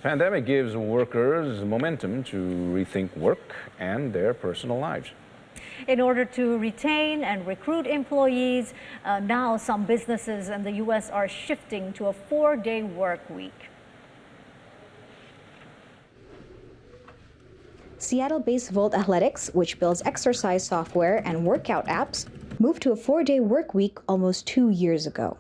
pandemic gives workers momentum to rethink work and their personal lives. In order to retain and recruit employees, now some businesses in the U.S. are shifting to a 4-day work week. Seattle-based Volt Athletics, which builds exercise software and workout apps, moved to a 4-day work week almost 2 years ago.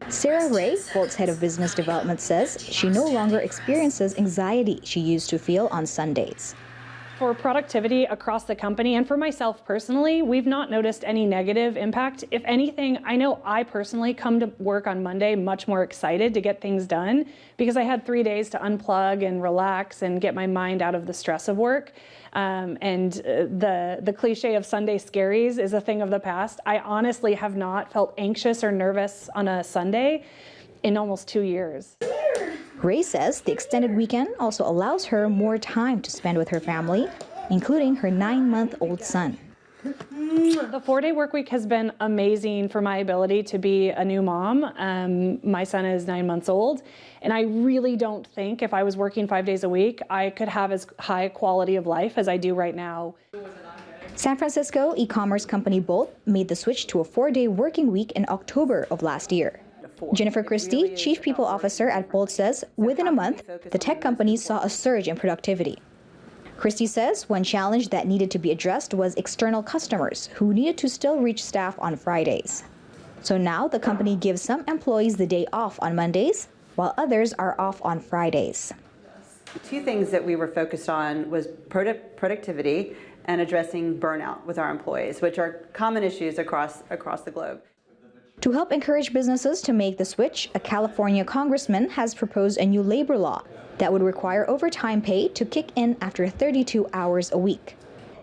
Sarah Ray, Volt's head of business development, says she no longer experiences anxiety she used to feel on Sundays. For productivity across the company and for myself personally, we've not noticed any negative impact. If anything, I know I personally come to work on Monday much more excited to get things done because I had 3 days to unplug and relax and get my mind out of the stress of work. The cliche of Sunday scaries is a thing of the past. I honestly have not felt anxious or nervous on a Sunday in almost 2 years. Ray says the extended weekend also allows her more time to spend with her family, including her 9-month-old son. The 4-day work week has been amazing for my ability to be a new mom. My son is 9 months old, and I really don't think if I was working 5 days a week, I could have as high quality of life as I do right now. San Francisco e-commerce company Bolt made the switch to a 4-day working week in October of last year. Jennifer Christie, Chief People Officer at Bolt, says within a month, the tech company saw a surge in productivity. Christie says one challenge that needed to be addressed was external customers who needed to still reach staff on Fridays. So now the company gives some employees the day off on Mondays, while others are off on Fridays. Two things that we were focused on was productivity and addressing burnout with our employees, which are common issues across the globe. To help encourage businesses to make the switch, a California congressman has proposed a new labor law that would require overtime pay to kick in after 32 hours a week.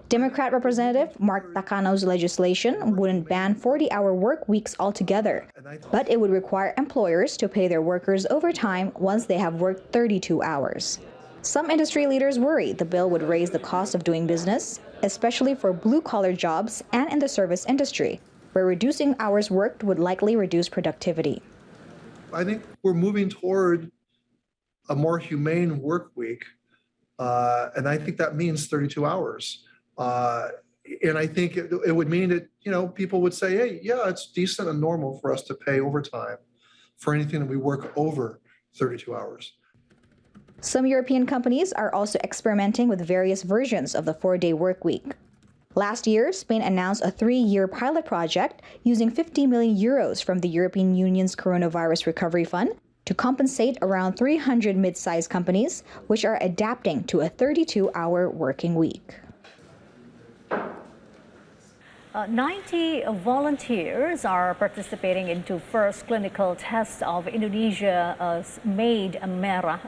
Democrat Representative Mark Takano's legislation wouldn't ban 40-hour work weeks altogether, but it would require employers to pay their workers overtime once they have worked 32 hours. Some industry leaders worry the bill would raise the cost of doing business, especially for blue-collar jobs and in the service industry, where reducing hours worked would likely reduce productivity. I think we're moving toward a more humane work week, and I think that means 32 hours. And I think it would mean that, people would say, hey, yeah, it's decent and normal for us to pay overtime for anything that we work over 32 hours. Some European companies are also experimenting with various versions of the 4-day work week. Last year, Spain announced a 3-year pilot project using 50 million euros from the European Union's Coronavirus Recovery Fund to compensate around 300 mid-sized companies, which are adapting to a 32-hour working week. 90 volunteers are participating into first clinical test of Indonesia's made Merah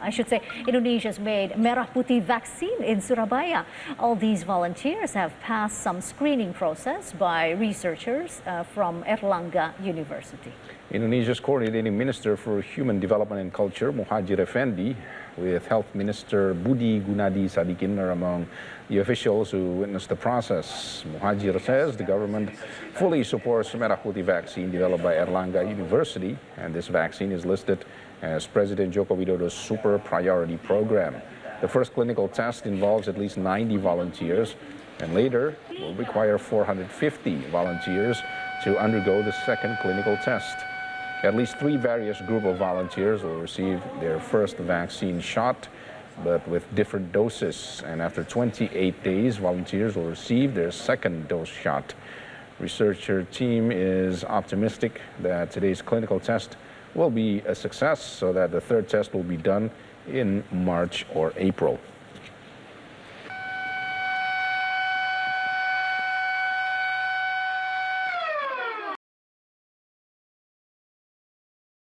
Putih vaccine in Surabaya. All these volunteers have passed some screening process by researchers from Erlangga University. Indonesia's coordinating minister for human development and culture, Muhadjir Effendi, with Health Minister Budi Gunadi Sadikin are among the officials who witnessed the process. Muhadjir says the government fully supports Merah Putih vaccine developed by Erlangga University, and this vaccine is listed as President Joko Widodo's super priority program. The first clinical test involves at least 90 volunteers, and later will require 450 volunteers to undergo the second clinical test. At least 3 various groups of volunteers will receive their first vaccine shot, but with different doses. And after 28 days, volunteers will receive their second dose shot. Researcher team is optimistic that today's clinical test will be a success so that the third test will be done in March or April.